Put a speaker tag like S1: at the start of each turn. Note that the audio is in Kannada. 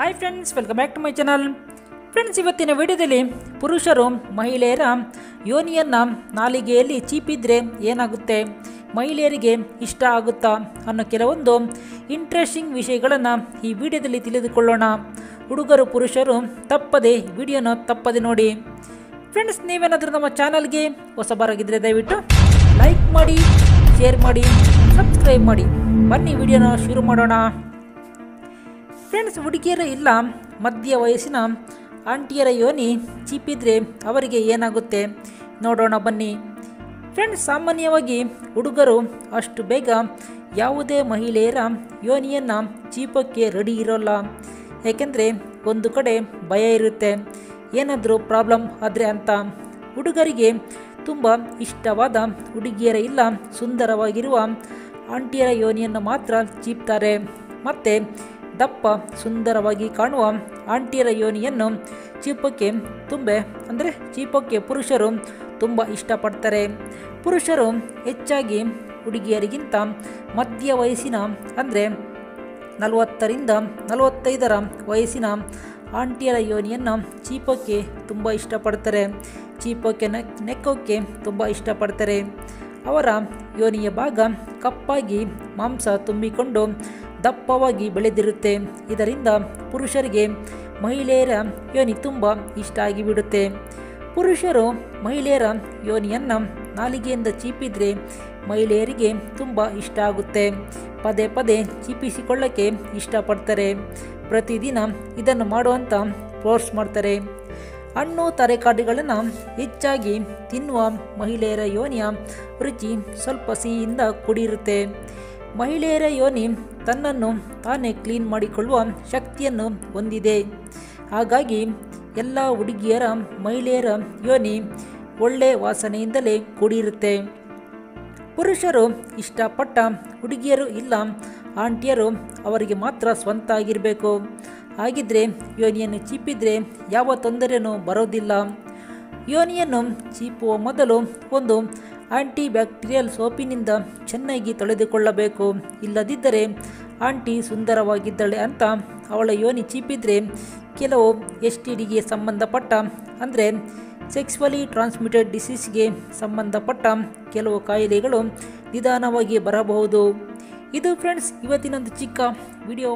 S1: Hi friends, welcome back to my channel. Friends, ಇವತ್ತಿನ ವಿಡಿಯೋದಲ್ಲಿ ಪುರುಷರು ಮಹಿಳೆಯರ ಯೋನಿಯನ್ನು ನಾಲಿಗೆಯಲ್ಲಿ ಚೀಪಿದ್ರೆ ಏನಾಗುತ್ತೆ, ಮಹಿಳೆಯರಿಗೆ ಇಷ್ಟ ಆಗುತ್ತಾ ಅನ್ನೋ ಕೆಲವೊಂದು ಇಂಟ್ರೆಸ್ಟಿಂಗ್ ವಿಷಯಗಳನ್ನು ಈ ವಿಡಿಯೋದಲ್ಲಿ ತಿಳಿದುಕೊಳ್ಳೋಣ. ಹುಡುಗರು ಪುರುಷರು ತಪ್ಪದೆ ವಿಡಿಯೋನ ತಪ್ಪದೆ ನೋಡಿ. ಫ್ರೆಂಡ್ಸ್, ನೀವೇನಾದರೂ ನಮ್ಮ ಚಾನಲ್ಗೆ ಹೊಸಬರಾಗಿದ್ದರೆ ದಯವಿಟ್ಟು ಲೈಕ್ ಮಾಡಿ, ಶೇರ್ ಮಾಡಿ, ಸಬ್ಸ್ಕ್ರೈಬ್ ಮಾಡಿ. ಬನ್ನಿ ವಿಡಿಯೋನ ಶುರು ಮಾಡೋಣ. ಫ್ರೆಂಡ್ಸ್, ಹುಡುಗಿಯರ ಇಲ್ಲ ಮಧ್ಯ ವಯಸ್ಸಿನ ಆಂಟಿಯರ ಯೋನಿ ಚೀಪಿದ್ರೆ ಅವರಿಗೆ ಏನಾಗುತ್ತೆ ನೋಡೋಣ ಬನ್ನಿ. ಫ್ರೆಂಡ್ಸ್, ಸಾಮಾನ್ಯವಾಗಿ ಹುಡುಗರು ಅಷ್ಟು ಬೇಗ ಯಾವುದೇ ಮಹಿಳೆಯರ ಯೋನಿಯನ್ನು ಚೀಪೋಕ್ಕೆ ರೆಡಿ ಇರೋಲ್ಲ. ಏಕೆಂದರೆ ಒಂದು ಕಡೆ ಭಯ ಇರುತ್ತೆ, ಏನಾದರೂ ಪ್ರಾಬ್ಲಮ್ ಆದರೆ ಅಂತ. ಹುಡುಗರಿಗೆ ತುಂಬ ಇಷ್ಟವಾದ ಹುಡುಗಿಯರ ಇಲ್ಲ ಸುಂದರವಾಗಿರುವ ಆಂಟಿಯರ ಯೋನಿಯನ್ನು ಮಾತ್ರ ಚೀಪ್ತಾರೆ. ಮತ್ತು ದಪ್ಪ ಸುಂದರವಾಗಿ ಕಾಣುವ ಆಂಟಿಯರ ಯೋನಿಯನ್ನು ಚೀಪೋಕ್ಕೆ ಪುರುಷರು ತುಂಬ ಇಷ್ಟಪಡ್ತಾರೆ. ಪುರುಷರು ಹೆಚ್ಚಾಗಿ ಹುಡುಗಿಯರಿಗಿಂತ ಮಧ್ಯ ವಯಸ್ಸಿನ ಅಂದರೆ 40ರಿಂದ 45ರ ವಯಸ್ಸಿನ ಆಂಟಿಯರ ಯೋನಿಯನ್ನು ಚೀಪೋಕ್ಕೆ ತುಂಬ ಇಷ್ಟಪಡ್ತಾರೆ. ಚೀಪೋಕ್ಕೆ ನೆಕ್ಕೋಕ್ಕೆ ತುಂಬ ಇಷ್ಟಪಡ್ತಾರೆ. ಅವರ ಯೋನಿಯ ಭಾಗ ಕಪ್ಪಾಗಿ ಮಾಂಸ ತುಂಬಿಕೊಂಡು ದಪ್ಪವಾಗಿ ಬೆಳೆದಿರುತ್ತೆ. ಇದರಿಂದ ಪುರುಷರಿಗೆ ಮಹಿಳೆಯರ ಯೋನಿ ತುಂಬ ಇಷ್ಟ ಆಗಿಬಿಡುತ್ತೆ. ಪುರುಷರು ಮಹಿಳೆಯರ ಯೋನಿಯನ್ನು ನಾಲಿಗೆಯಿಂದ ಚೀಪಿದ್ರೆ ಮಹಿಳೆಯರಿಗೆ ತುಂಬ ಇಷ್ಟ ಆಗುತ್ತೆ. ಪದೇ ಪದೇ ಚೀಪಿಸಿಕೊಳ್ಳಕ್ಕೆ ಇಷ್ಟಪಡ್ತಾರೆ. ಪ್ರತಿದಿನ ಇದನ್ನು ಮಾಡುವಂತ ಫೋರ್ಸ್ ಮಾಡ್ತಾರೆ. ಹಣ್ಣು ತರಕಾರಿಗಳನ್ನು ಹೆಚ್ಚಾಗಿ ತಿನ್ನುವ ಮಹಿಳೆಯರ ಯೋನಿಯ ರುಚಿ ಸ್ವಲ್ಪ ಸಿಹಿಯಿಂದ ಕೂಡಿರುತ್ತೆ. ಮಹಿಳೆಯರ ಯೋನಿ ತನ್ನನ್ನು ತಾನೇ ಕ್ಲೀನ್ ಮಾಡಿಕೊಳ್ಳುವ ಶಕ್ತಿಯನ್ನು ಹೊಂದಿದೆ. ಹಾಗಾಗಿ ಎಲ್ಲ ಹುಡುಗಿಯರ ಮಹಿಳೆಯರ ಯೋನಿ ಒಳ್ಳೆ ವಾಸನೆಯಿಂದಲೇ ಕೂಡಿರುತ್ತೆ. ಪುರುಷರು ಇಷ್ಟಪಟ್ಟ ಹುಡುಗಿಯರು ಇಲ್ಲ ಆಂಟಿಯರು ಅವರಿಗೆ ಮಾತ್ರ ಸ್ವಂತ ಆಗಿರಬೇಕು. ಹಾಗಿದ್ರೆ ಯೋನಿಯನ್ನು ಚೀಪಿದ್ರೆ ಯಾವ ತೊಂದರೆಯೂ ಬರೋದಿಲ್ಲ. ಯೋನಿಯನ್ನು ಚೀಪುವ ಮೊದಲು ಒಂದು ಆಂಟಿ ಬ್ಯಾಕ್ಟೀರಿಯಲ್ ಸೋಪಿನಿಂದ ಚೆನ್ನಾಗಿ ತೊಳೆದುಕೊಳ್ಳಬೇಕು. ಇಲ್ಲದಿದ್ದರೆ ಆಂಟಿ ಸುಂದರವಾಗಿದ್ದಾಳೆ ಅಂತ ಅವಳ ಯೋನಿ ಚೀಪಿದ್ರೆ ಕೆಲವು STDಗೆ ಸಂಬಂಧಪಟ್ಟ ಅಂದರೆ ಸೆಕ್ಸುವಲಿ ಟ್ರಾನ್ಸ್ಮಿಟೆಡ್ ಡಿಸೀಸ್ಗೆ ಸಂಬಂಧಪಟ್ಟ ಕೆಲವು ಕಾಯಿಲೆಗಳು ನಿಧಾನವಾಗಿ ಬರಬಹುದು. ಇದು ಫ್ರೆಂಡ್ಸ್ ಇವತ್ತಿನೊಂದು ಚಿಕ್ಕ ವಿಡಿಯೋ.